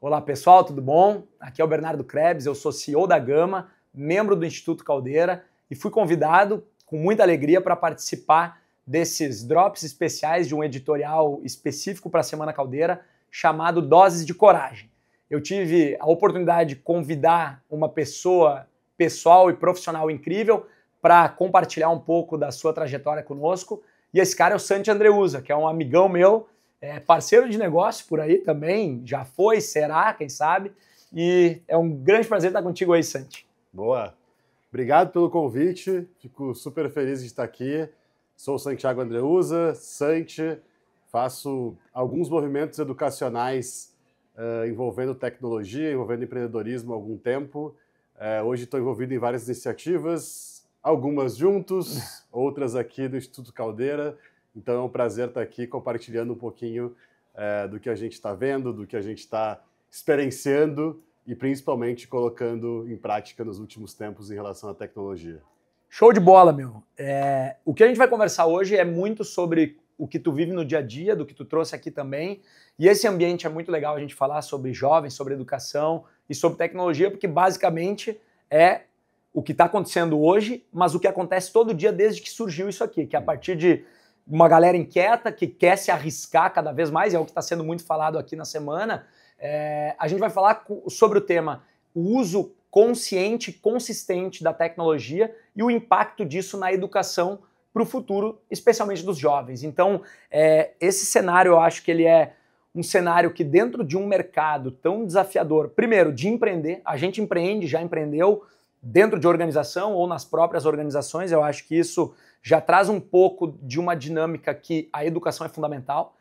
Olá pessoal, tudo bom? Aqui é o Bernardo Krebs, eu sou CEO da Gama, membro do Instituto Caldeira e fui convidado com muita alegria para participar desses drops especiais de um editorial específico para a Semana Caldeira chamado Doses de Coragem. Eu tive a oportunidade de convidar uma pessoa pessoal e profissional incrível para compartilhar um pouco da sua trajetória conosco e esse cara é o Santi Andreuza, que é um amigão meu, parceiro de negócio por aí também, já foi, será, quem sabe, e é um grande prazer estar contigo aí, Santi. Boa. Obrigado pelo convite, fico super feliz de estar aqui. Sou o Santiago Andreuza, Santi, faço alguns movimentos educacionais envolvendo tecnologia, envolvendo empreendedorismo há algum tempo. Hoje estou envolvido em várias iniciativas, algumas juntos, outras aqui do Instituto Caldeira. Então é um prazer estar aqui compartilhando um pouquinho do que a gente está vendo, do que a gente está experienciando e principalmente colocando em prática nos últimos tempos em relação à tecnologia. Show de bola, meu. O que a gente vai conversar hoje é muito sobre o que tu vive no dia a dia, do que tu trouxe aqui também. E esse ambiente é muito legal a gente falar sobre jovens, sobre educação e sobre tecnologia, porque basicamente é o que está acontecendo hoje, mas o que acontece todo dia desde que surgiu isso aqui, que é a partir de uma galera inquieta que quer se arriscar cada vez mais, é o que está sendo muito falado aqui na semana. A gente vai falar sobre o tema o uso consciente e consistente da tecnologia e o impacto disso na educação para o futuro, especialmente dos jovens. Então, esse cenário eu acho que ele é um cenário que dentro de um mercado tão desafiador, primeiro, de empreender, a gente empreende, já empreendeu dentro de organização ou nas próprias organizações, eu acho que isso já traz um pouco de uma dinâmica que a educação é fundamental.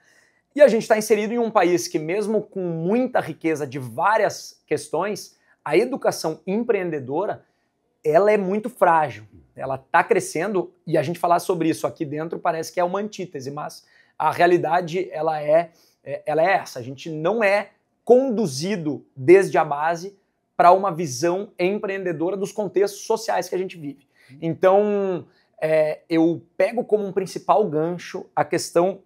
E a gente está inserido em um país que, mesmo com muita riqueza de várias questões, a educação empreendedora, ela é muito frágil. Ela está crescendo e a gente falar sobre isso aqui dentro parece que é uma antítese, mas a realidade ela é essa. A gente não é conduzido desde a base para uma visão empreendedora dos contextos sociais que a gente vive. Então, eu pego como um principal gancho a questão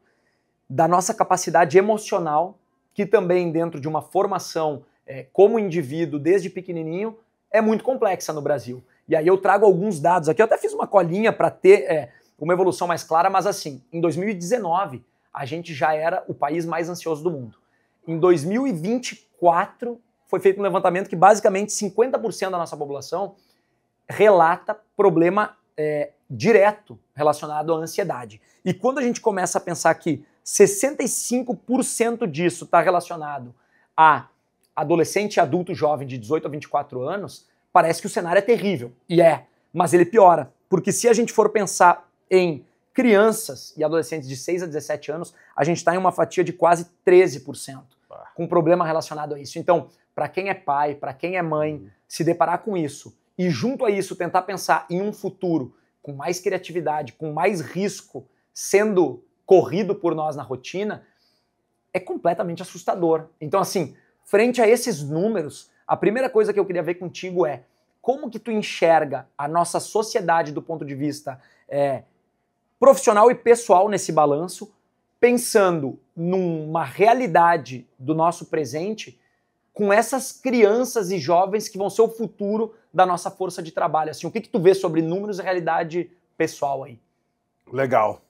da nossa capacidade emocional, que também dentro de uma formação como indivíduo desde pequenininho é muito complexa no Brasil. E aí eu trago alguns dados aqui, eu até fiz uma colinha para ter uma evolução mais clara, mas assim, em 2019 a gente já era o país mais ansioso do mundo. Em 2024 foi feito um levantamento que basicamente 50% da nossa população relata problema direto relacionado à ansiedade. E quando a gente começa a pensar que 65% disso está relacionado a adolescente e adulto jovem de 18 a 24 anos, parece que o cenário é terrível. E mas ele piora. Porque se a gente for pensar em crianças e adolescentes de 6 a 17 anos, a gente está em uma fatia de quase 13%, com problema relacionado a isso. Então, para quem é pai, para quem é mãe, se deparar com isso e junto a isso tentar pensar em um futuro com mais criatividade, com mais risco sendo corrido por nós na rotina, é completamente assustador. Então, assim, frente a esses números, a primeira coisa que eu queria ver contigo é como que tu enxerga a nossa sociedade do ponto de vista profissional e pessoal nesse balanço, pensando numa realidade do nosso presente com essas crianças e jovens que vão ser o futuro da nossa força de trabalho. Assim, o que tu vê sobre números e realidade pessoal aí? Legal.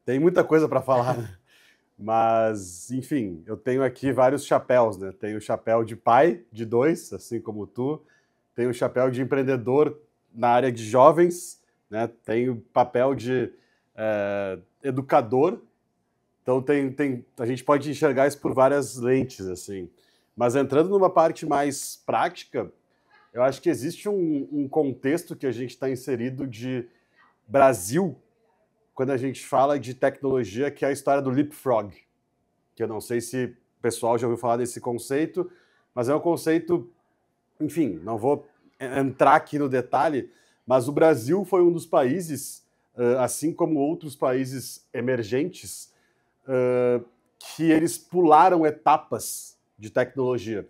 Tem muita coisa para falar. Mas, enfim, eu tenho aqui vários chapéus, né? Tenho o chapéu de pai, de 2, assim como tu. Tenho o chapéu de empreendedor na área de jovens, né? Tenho o papel de educador. Então, a gente pode enxergar isso por várias lentes, assim. Mas entrando numa parte mais prática, eu acho que existe um contexto que a gente está inserido de Brasil, quando a gente fala de tecnologia, que é a história do leapfrog, que eu não sei se o pessoal já ouviu falar desse conceito, mas é um conceito, enfim, não vou entrar aqui no detalhe, mas o Brasil foi um dos países, assim como outros países emergentes, que eles pularam etapas de tecnologia.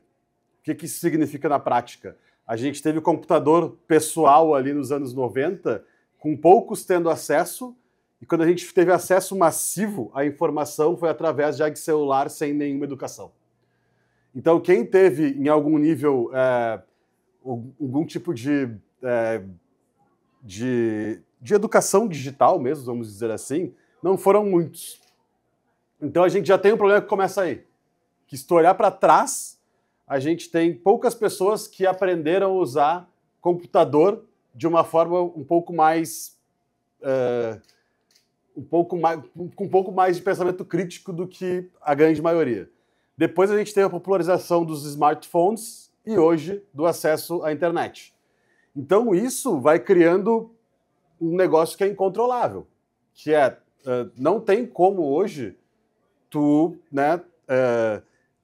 O que isso significa na prática? A gente teve o computador pessoal ali nos anos 90, com poucos tendo acesso, e quando a gente teve acesso massivo à informação foi através de celular sem nenhuma educação. Então, quem teve em algum nível algum tipo de educação digital mesmo, vamos dizer assim, não foram muitos. Então a gente já tem um problema que começa aí. Que se tu olhar para trás, a gente tem poucas pessoas que aprenderam a usar computador de uma forma um pouco mais com um pouco mais de pensamento crítico do que a grande maioria. Depois a gente tem a popularização dos smartphones e hoje do acesso à internet. Então isso vai criando um negócio que é incontrolável, que não tem como hoje tu, né,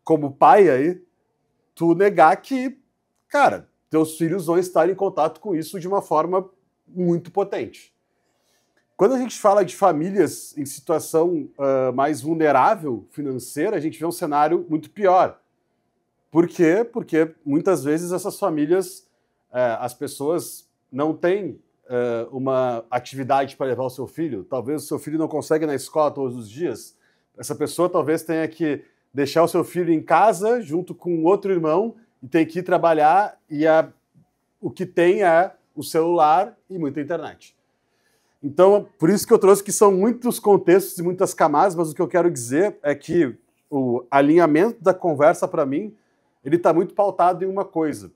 como pai aí, tu negar que, cara, teus filhos vão estar em contato com isso de uma forma muito potente. Quando a gente fala de famílias em situação mais vulnerável financeira, a gente vê um cenário muito pior. Por quê? Porque muitas vezes essas famílias, as pessoas não têm uma atividade para levar o seu filho. Talvez o seu filho não consegue ir na escola todos os dias. Essa pessoa talvez tenha que deixar o seu filho em casa junto com outro irmão e tem que ir trabalhar e o que tem é o celular e muita internet. Então, por isso que eu trouxe que são muitos contextos e muitas camadas, mas o que eu quero dizer é que o alinhamento da conversa, para mim, ele está muito pautado em uma coisa,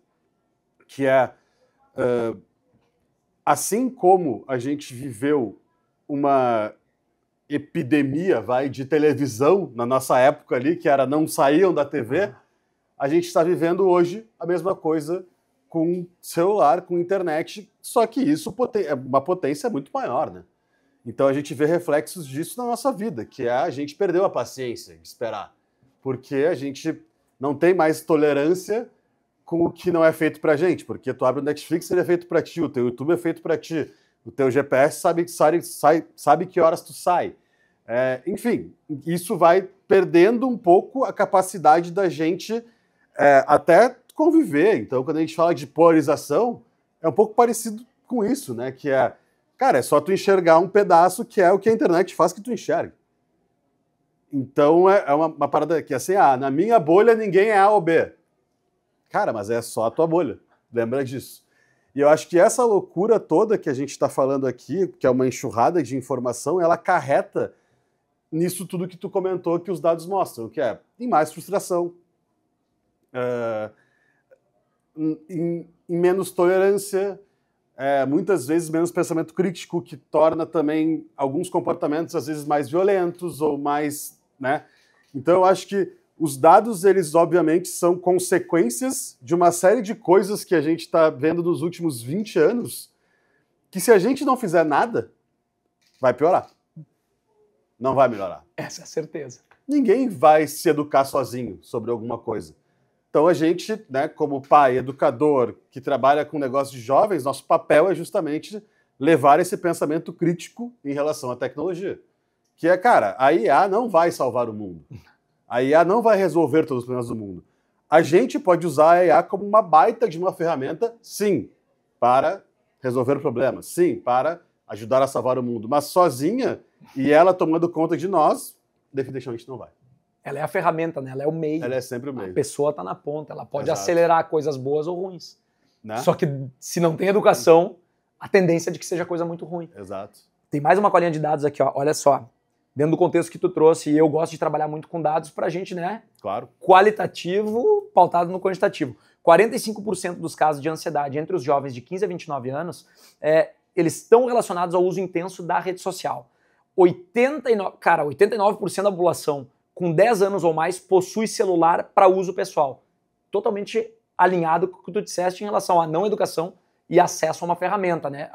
que é, assim como a gente viveu uma epidemia, de televisão na nossa época ali, que era não saíam da TV, a gente está vivendo hoje a mesma coisa com celular, com internet, só que isso é uma potência muito maior, né? Então a gente vê reflexos disso na nossa vida, que a gente perdeu a paciência de esperar, porque a gente não tem mais tolerância com o que não é feito pra gente, porque tu abre o Netflix, ele é feito pra ti, o teu YouTube é feito pra ti, o teu GPS sabe que horas tu sai. Enfim, isso vai perdendo um pouco a capacidade da gente até conviver. Então, quando a gente fala de polarização, é um pouco parecido com isso, né? Que cara, é só tu enxergar um pedaço que é o que a internet faz que tu enxerga. Então, é uma parada que assim, na minha bolha ninguém é A ou B. Cara, mas é só a tua bolha. Lembra disso. E eu acho que essa loucura toda que a gente está falando aqui, que é uma enxurrada de informação, ela acarreta nisso tudo que tu comentou que os dados mostram, que é em mais frustração, em menos tolerância, muitas vezes menos pensamento crítico, que torna também alguns comportamentos às vezes mais violentos ou mais, né? Então eu acho que os dados, eles obviamente são consequências de uma série de coisas que a gente está vendo nos últimos 20 anos, que se a gente não fizer nada, vai piorar. Não vai melhorar. Essa é a certeza. Ninguém vai se educar sozinho sobre alguma coisa. Então a gente, né, como pai, educador, que trabalha com negócio de jovens, nosso papel é justamente levar esse pensamento crítico em relação à tecnologia. Que cara, a IA não vai salvar o mundo. A IA não vai resolver todos os problemas do mundo. A gente pode usar a IA como uma baita de uma ferramenta, sim, para resolver problemas, sim, para ajudar a salvar o mundo. Mas sozinha, e ela tomando conta de nós, definitivamente não vai. Ela é a ferramenta, né? Ela é o meio. Ela é sempre o meio. A pessoa está na ponta, ela pode acelerar coisas boas ou ruins. Né? Só que se não tem educação, a tendência é de que seja coisa muito ruim. Exato. Tem mais uma colinha de dados aqui, ó. Olha só. Dentro do contexto que tu trouxe, e eu gosto de trabalhar muito com dados pra gente, né? Claro. Qualitativo, pautado no quantitativo. 45% dos casos de ansiedade entre os jovens de 15 a 29 anos, eles estão relacionados ao uso intenso da rede social. 89% da população com 10 anos ou mais possui celular para uso pessoal. Totalmente alinhado com o que tu disseste em relação à não educação e acesso a uma ferramenta, né?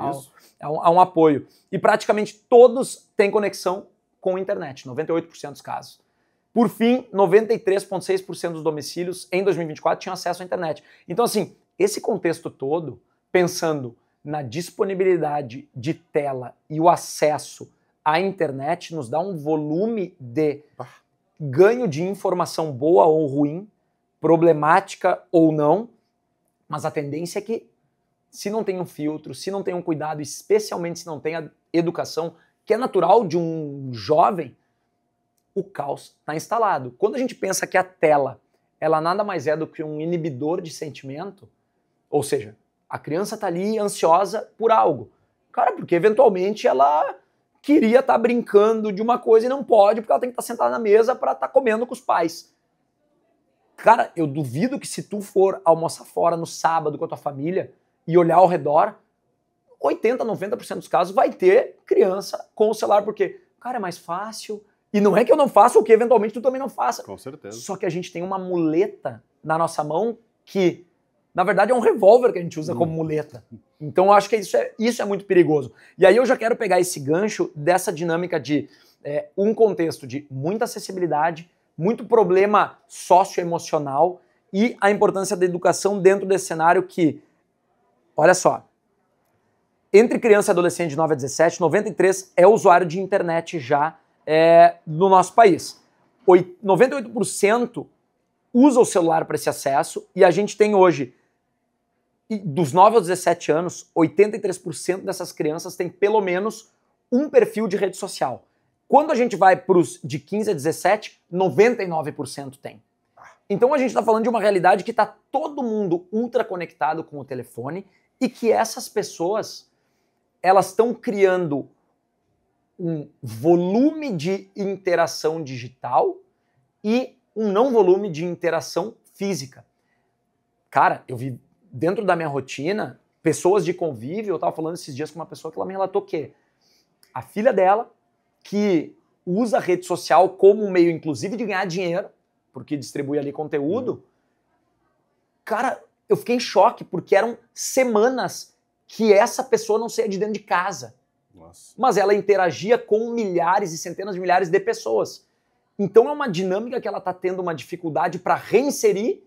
A um apoio. E praticamente todos têm conexão com a internet, 98% dos casos. Por fim, 93,6% dos domicílios em 2024 tinham acesso à internet. Então, assim, esse contexto todo, pensando na disponibilidade de tela e o acesso à internet, nos dá um volume de ganho de informação boa ou ruim, problemática ou não, mas a tendência é que, se não tem um filtro, se não tem um cuidado, especialmente se não tem a educação, que é natural de um jovem, o caos está instalado. Quando a gente pensa que a tela ela nada mais é do que um inibidor de sentimento, ou seja, a criança está ali ansiosa por algo. Cara, porque eventualmente ela queria estar brincando de uma coisa e não pode, porque ela tem que estar sentada na mesa para estar comendo com os pais. Cara, eu duvido que se tu for almoçar fora no sábado com a tua família e olhar ao redor, 80, 90% dos casos vai ter criança com o celular, porque, cara, é mais fácil. E não é que eu não faça o que eventualmente tu também não faça. Com certeza. Só que a gente tem uma muleta na nossa mão que, na verdade, é um revólver que a gente usa como muleta. Então eu acho que isso é muito perigoso. E aí eu já quero pegar esse gancho dessa dinâmica de um contexto de muita acessibilidade, muito problema socioemocional e a importância da educação dentro desse cenário que, olha só, entre criança e adolescente de 9 a 17, 93% é usuário de internet já no nosso país. 98% usa o celular para esse acesso e a gente tem hoje, dos 9 aos 17 anos, 83% dessas crianças têm pelo menos um perfil de rede social. Quando a gente vai para os de 15 a 17, 99% tem. Então a gente está falando de uma realidade que está todo mundo ultra conectado com o telefone e que essas pessoas, elas estão criando um volume de interação digital e um não volume de interação física. Cara, eu vi dentro da minha rotina, pessoas de convívio, eu estava falando esses dias com uma pessoa que ela me relatou que a filha dela, que usa a rede social como um meio, inclusive, de ganhar dinheiro, porque distribui ali conteúdo, cara, eu fiquei em choque, porque eram semanas que essa pessoa não saía de dentro de casa. Nossa. Mas ela interagia com milhares e centenas de milhares de pessoas. Então é uma dinâmica que ela está tendo uma dificuldade para reinserir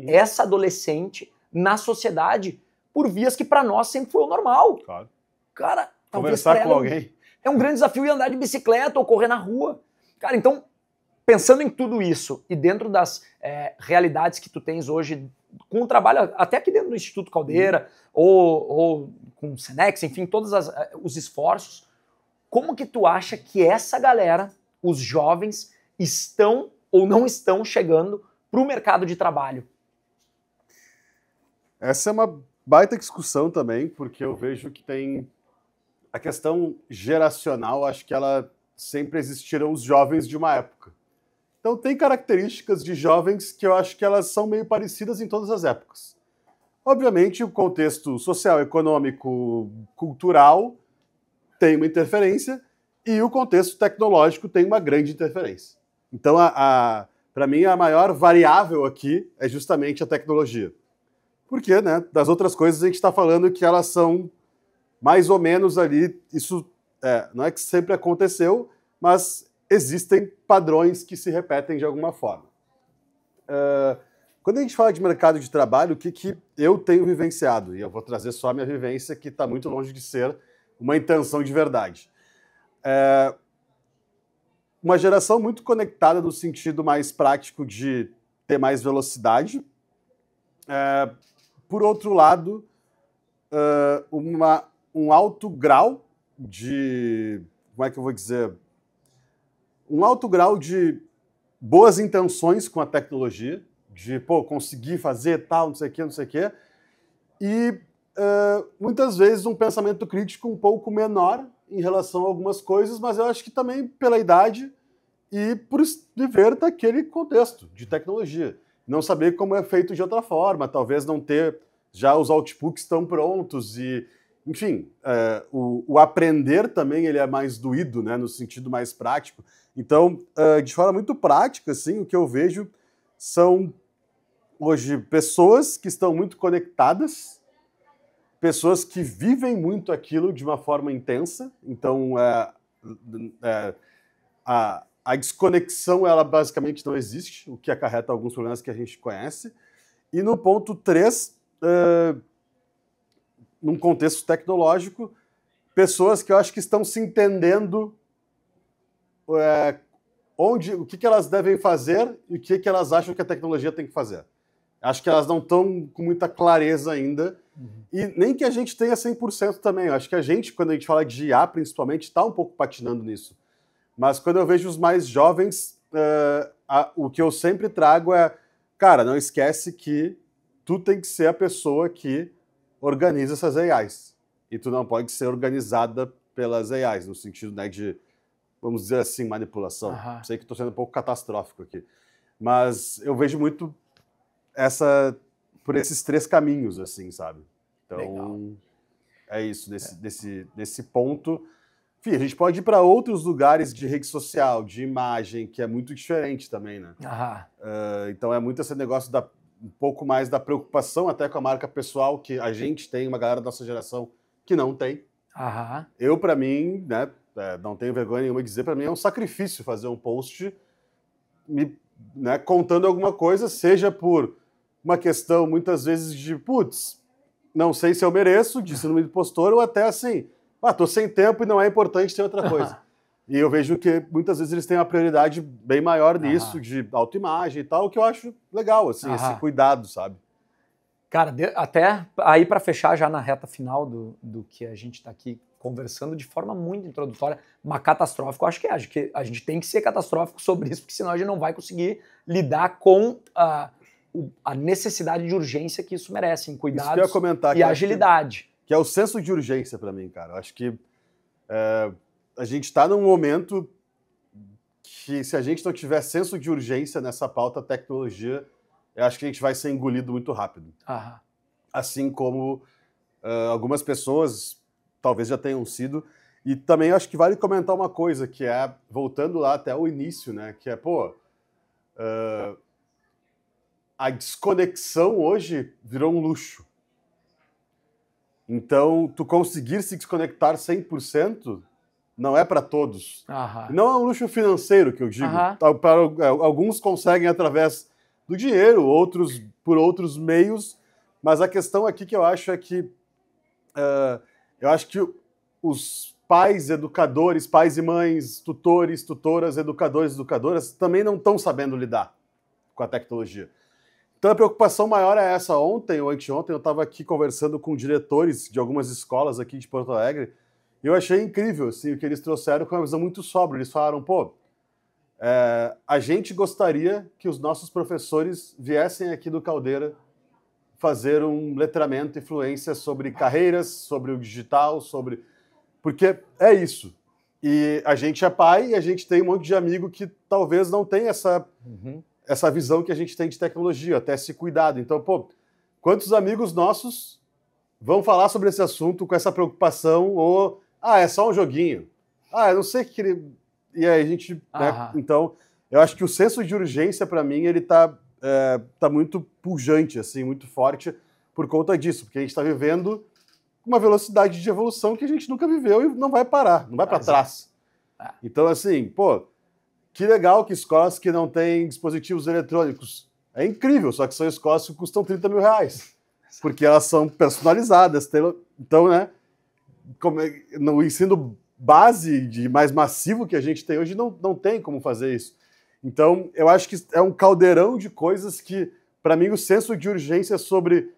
essa adolescente na sociedade por vias que para nós sempre foi o normal. Claro. Cara, talvez conversar com alguém. É um grande desafio ir andar de bicicleta ou correr na rua. Cara, então, pensando em tudo isso e dentro das realidades que tu tens hoje com o trabalho, até aqui dentro do Instituto Caldeira, ou com o Senex, enfim, todos os esforços, como que tu acha que essa galera, os jovens, estão ou não estão chegando para o mercado de trabalho? Essa é uma baita discussão também, porque eu vejo que tem a questão geracional, acho que ela sempre existiram os jovens de uma época. Então tem características de jovens que eu acho que elas são meio parecidas em todas as épocas. Obviamente, o contexto social, econômico, cultural tem uma interferência e o contexto tecnológico tem uma grande interferência. Então, para mim, a maior variável aqui é justamente a tecnologia. Porque, né, das outras coisas a gente está falando que elas são mais ou menos ali, isso não é que sempre aconteceu, mas existem padrões que se repetem de alguma forma. Quando a gente fala de mercado de trabalho, o que eu tenho vivenciado? E eu vou trazer só a minha vivência, que está muito longe de ser uma intenção de verdade. Uma geração muito conectada no sentido mais prático de ter mais velocidade. Por outro lado, um alto grau de... Como é que eu vou dizer? Um alto grau de boas intenções com a tecnologia, de conseguir fazer tal, não sei o quê, e muitas vezes um pensamento crítico um pouco menor em relação a algumas coisas, mas eu acho que também pela idade e por viver daquele contexto de tecnologia. Não saber como é feito de outra forma, talvez não ter já os outputs tão prontos e, enfim, o aprender também ele é mais doído, né, no sentido mais prático. Então, de forma muito prática, assim, o que eu vejo são, hoje, pessoas que estão muito conectadas, pessoas que vivem muito aquilo de uma forma intensa. Então, a desconexão, ela basicamente não existe, o que acarreta alguns problemas que a gente conhece. E no ponto 3, num contexto tecnológico, pessoas que eu acho que estão se entendendo o que elas devem fazer e o que elas acham que a tecnologia tem que fazer. Acho que elas não estão com muita clareza ainda, e nem que a gente tenha 100% também. Eu acho que a gente, quando a gente fala de IA, principalmente, está um pouco patinando nisso. Mas quando eu vejo os mais jovens, o que eu sempre trago é cara, não esquece que tu tem que ser a pessoa que organiza essas AIs. E tu não pode ser organizada pelas AIs, no sentido, né, de, vamos dizer assim, manipulação. Sei que estou sendo um pouco catastrófico aqui. Mas eu vejo muito por esses 3 caminhos, assim, sabe? Então, legal. É isso, desse ponto. Enfim, a gente pode ir para outros lugares de rede social, de imagem, que é muito diferente também, né? Então é muito esse negócio um pouco mais da preocupação até com a marca pessoal, que a gente tem, uma galera da nossa geração que não tem. Eu, para mim, né, não tenho vergonha nenhuma de dizer, para mim é um sacrifício fazer um post né, contando alguma coisa, seja por uma questão, muitas vezes, de putz, não sei se eu mereço, de síndrome do impostor, ou até assim, tô sem tempo e não é importante ter outra coisa. E eu vejo que muitas vezes eles têm uma prioridade bem maior nisso, de autoimagem e tal, o que eu acho legal, assim, esse cuidado, sabe? Cara, até aí para fechar já na reta final do que a gente está aqui conversando de forma muito introdutória, mas catastrófico, acho que a gente tem que ser catastrófico sobre isso, porque senão a gente não vai conseguir lidar com a necessidade de urgência que isso merece, em cuidados isso que eu ia comentar, e agilidade. Que é o senso de urgência para mim, cara. Eu acho que a gente está num momento que, se a gente não tiver senso de urgência nessa pauta tecnologia, eu acho que a gente vai ser engolido muito rápido. Assim como algumas pessoas talvez já tenham sido. E também acho que vale comentar uma coisa, que é, voltando lá até o início, né? Que é, a desconexão hoje virou um luxo. Então, tu conseguir se desconectar 100% não é para todos. Não é um luxo financeiro, que eu digo. Alguns conseguem através do dinheiro, outros por outros meios, mas a questão aqui que eu acho é que os pais, educadores, pais e mães, tutores, tutoras, educadores, educadoras, também não estão sabendo lidar com a tecnologia. Então a preocupação maior é essa. Ontem ou anteontem eu estava aqui conversando com diretores de algumas escolas aqui de Porto Alegre e eu achei incrível assim, o que eles trouxeram com uma visão muito sóbria. Eles falaram, a gente gostaria que os nossos professores viessem aqui do Caldeira fazer um letramento e fluência sobre carreiras, sobre o digital, porque é isso. E a gente é pai e a gente tem um monte de amigo que talvez não tenha essa visão que a gente tem de tecnologia, até esse cuidado. Então, quantos amigos nossos vão falar sobre esse assunto com essa preocupação ou, é só um joguinho. Eu não sei o que ele... E aí a gente... Né? Então, eu acho que o senso de urgência, para mim, ele tá muito pujante, assim, muito forte por conta disso, porque a gente está vivendo uma velocidade de evolução que a gente nunca viveu e não vai parar, não vai para trás. Então, assim, que legal que escolas que não têm dispositivos eletrônicos. É incrível, só que são escolas que custam 30 mil reais, porque elas são personalizadas. Então, né, no ensino base mais massivo que a gente tem hoje, não tem como fazer isso. Então, eu acho que é um caldeirão de coisas que, para mim, o senso de urgência sobre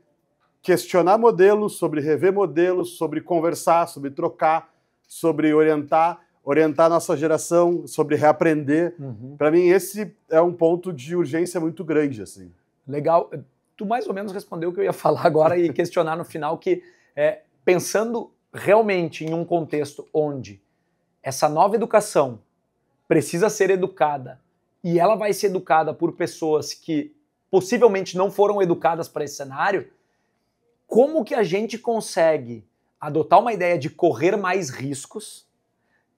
questionar modelos, sobre rever modelos, sobre conversar, sobre trocar, sobre orientar a nossa geração, sobre reaprender. Para mim, esse é um ponto de urgência muito grande, assim. Legal. Tu mais ou menos respondeu o que eu ia falar agora e questionar no final, que pensando realmente em um contexto onde essa nova educação precisa ser educada e ela vai ser educada por pessoas que possivelmente não foram educadas para esse cenário, como que a gente consegue adotar uma ideia de correr mais riscos,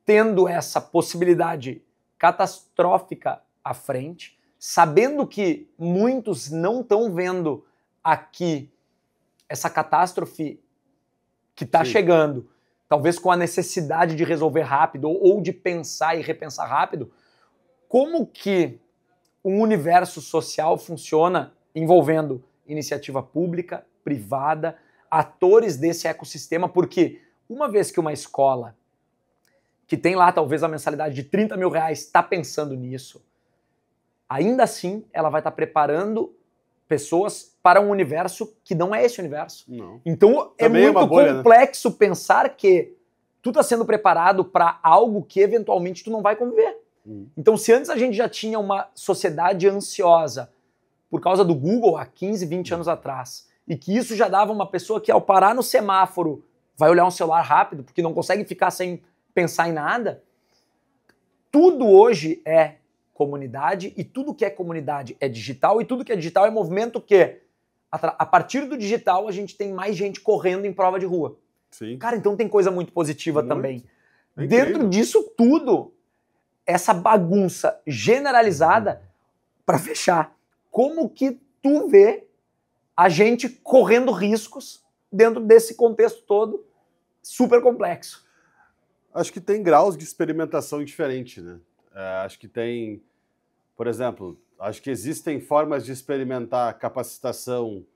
tendo essa possibilidade catastrófica à frente, sabendo que muitos não estão vendo aqui essa catástrofe que está chegando, talvez com a necessidade de resolver rápido ou de pensar e repensar rápido, como que um universo social funciona envolvendo iniciativa pública, privada, atores desse ecossistema, porque uma vez que uma escola que tem lá talvez a mensalidade de 30 mil reais está pensando nisso, ainda assim ela vai estar preparando pessoas para um universo que não é esse universo. Não. Então também é muito complexo, né? Pensar que tu está sendo preparado para algo que eventualmente tu não vai conviver. Então, se antes a gente já tinha uma sociedade ansiosa por causa do Google há 15, 20 anos atrás. E que isso já dava uma pessoa que ao parar no semáforo vai olhar um celular rápido, porque não consegue ficar sem pensar em nada. Tudo hoje é comunidade, e tudo que é comunidade é digital, e tudo que é digital é movimento que, a partir do digital, a gente tem mais gente correndo em prova de rua. Sim. Cara, então tem coisa muito positiva também. É Dentro disso tudo, essa bagunça generalizada, para fechar, como que tu vê a gente correndo riscos dentro desse contexto todo super complexo? Acho que tem graus de experimentação diferente, né? Acho que tem, por exemplo, acho que existem formas de experimentar capacitação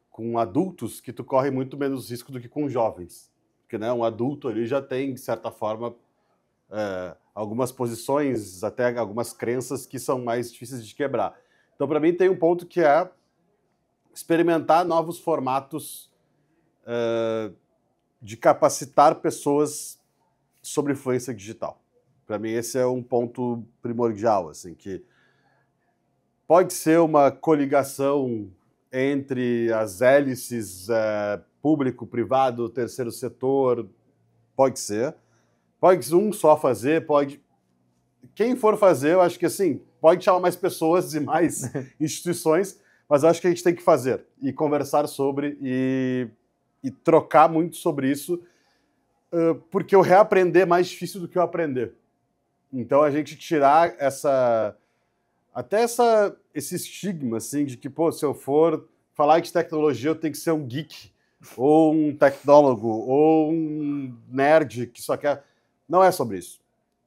com adultos que tu corre muito menos risco do que com jovens. Porque, né, um adulto ali já tem, de certa forma, algumas posições, até algumas crenças que são mais difíceis de quebrar. Então, para mim, tem um ponto que é experimentar novos formatos de capacitar pessoas sobre influência digital. Para mim, esse é um ponto primordial, assim, que pode ser uma coligação entre as hélices público, privado, terceiro setor, pode ser. Pode um só fazer, pode... Quem for fazer, eu acho que assim, pode chamar mais pessoas e mais instituições, mas eu acho que a gente tem que fazer e conversar sobre e trocar muito sobre isso, porque o reaprender é mais difícil do que o aprender. Então a gente tirar esse estigma assim, de que, pô, se eu for falar de tecnologia, eu tenho que ser um geek, ou um tecnólogo, ou um nerd que só quer... Não é sobre isso.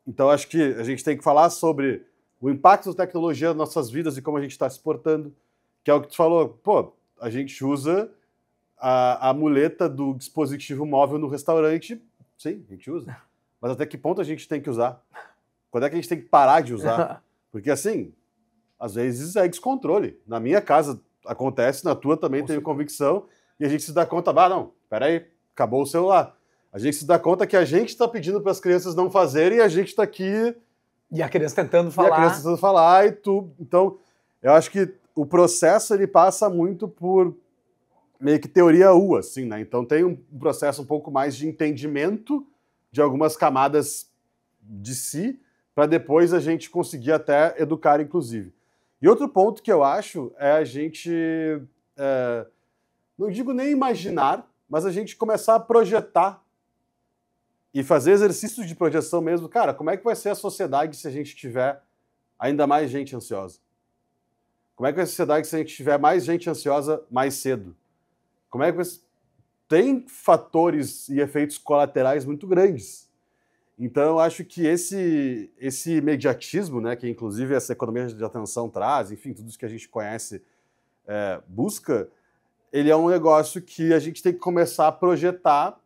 Então acho que a gente tem que falar sobre o impacto da tecnologia nas nossas vidas e como a gente está se portando, que é o que tu falou. Pô, a gente usa a muleta do dispositivo móvel no restaurante. Sim, a gente usa. Mas até que ponto a gente tem que usar? Quando é que a gente tem que parar de usar? Porque assim, às vezes é descontrole. Na minha casa acontece, na tua também tenho convicção, e a gente se dá conta, não, peraí, acabou o celular. A gente se dá conta que a gente está pedindo para as crianças não fazerem e a gente está aqui... E a criança tentando falar. E a criança tentando falar e tu... Então, eu acho que o processo ele passa muito por meio que teoria U, assim, né? Então tem um processo um pouco mais de entendimento de algumas camadas de si, para depois a gente conseguir até educar, inclusive. E outro ponto que eu acho é a gente, não digo nem imaginar, mas a gente começar a projetar e fazer exercícios de projeção mesmo. Cara, como é que vai ser a sociedade se a gente tiver ainda mais gente ansiosa? Como é que vai ser a sociedade se a gente tiver mais gente ansiosa mais cedo? Como é que vai... Tem fatores e efeitos colaterais muito grandes. Então, eu acho que esse imediatismo, né, que inclusive essa economia de atenção traz, enfim, tudo isso que a gente conhece, busca, ele é um negócio que a gente tem que começar a projetar,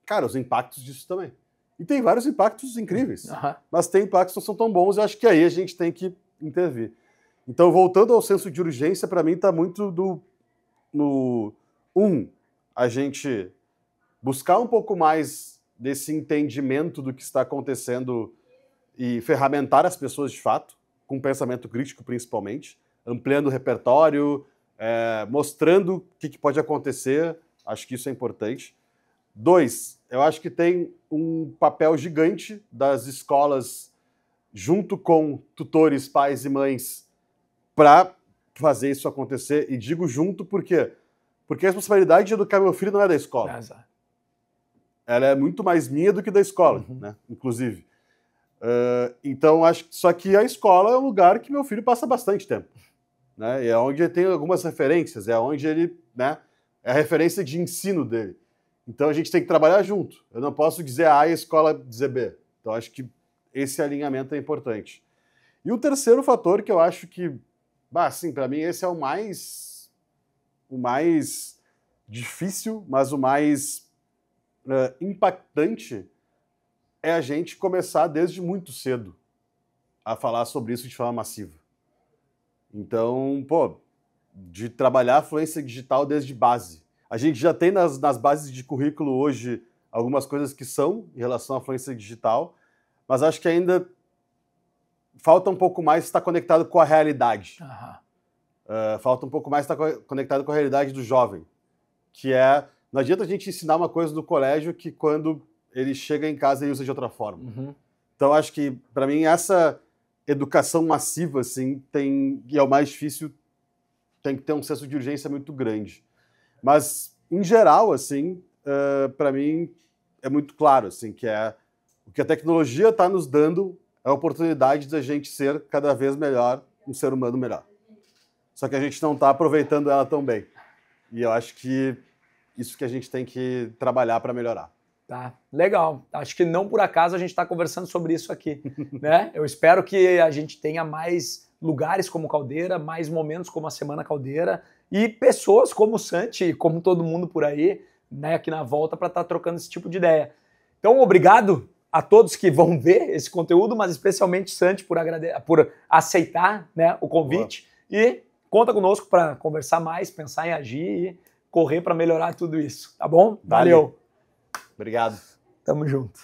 cara, os impactos disso também. E tem vários impactos incríveis, mas tem impactos que não são tão bons, e eu acho que aí a gente tem que intervir. Então, voltando ao senso de urgência, para mim está muito a gente buscar um pouco mais desse entendimento do que está acontecendo e ferramentar as pessoas de fato, com pensamento crítico principalmente, ampliando o repertório, mostrando o que pode acontecer, acho que isso é importante. 2, eu acho que tem um papel gigante das escolas, junto com tutores, pais e mães, para fazer isso acontecer, e digo junto porque a responsabilidade de educar meu filho não é da escola. Ela é muito mais minha do que da escola, né? Inclusive. Então, acho que só que a escola é um lugar que meu filho passa bastante tempo, né? E é onde ele tem algumas referências, é onde ele, né, é a referência de ensino dele. Então, a gente tem que trabalhar junto. Eu não posso dizer A e a escola dizer B. Então, acho que esse alinhamento é importante. E o terceiro fator que eu acho que, assim, para mim esse é o mais difícil, mas o mais impactante, é a gente começar desde muito cedo a falar sobre isso de forma massiva. Então, de trabalhar a fluência digital desde base. A gente já tem nas bases de currículo hoje algumas coisas que são em relação à fluência digital, mas acho que ainda falta um pouco mais estar conectado com a realidade. falta um pouco mais estar conectado com a realidade do jovem, que não adianta a gente ensinar uma coisa no colégio que quando ele chega em casa ele usa de outra forma. Uhum. Então, acho que, para mim, essa educação massiva, assim, e é o mais difícil, tem que ter um senso de urgência muito grande. Mas, em geral, assim, para mim, é muito claro, assim, que o que a tecnologia está nos dando é a oportunidade da gente ser cada vez melhor, um ser humano melhor. Só que a gente não está aproveitando ela tão bem. E eu acho que isso que a gente tem que trabalhar para melhorar. Tá, legal. Acho que não por acaso a gente está conversando sobre isso aqui, né? Eu espero que a gente tenha mais lugares como Caldeira, mais momentos como a Semana Caldeira e pessoas como o Santi, como todo mundo por aí, né, aqui na volta para estar trocando esse tipo de ideia. Então, obrigado a todos que vão ver esse conteúdo, mas especialmente Santi por aceitar, né, o convite. Boa. E conta conosco para conversar mais, pensar em agir e correr para melhorar tudo isso, tá bom? Valeu! Obrigado. Tamo junto.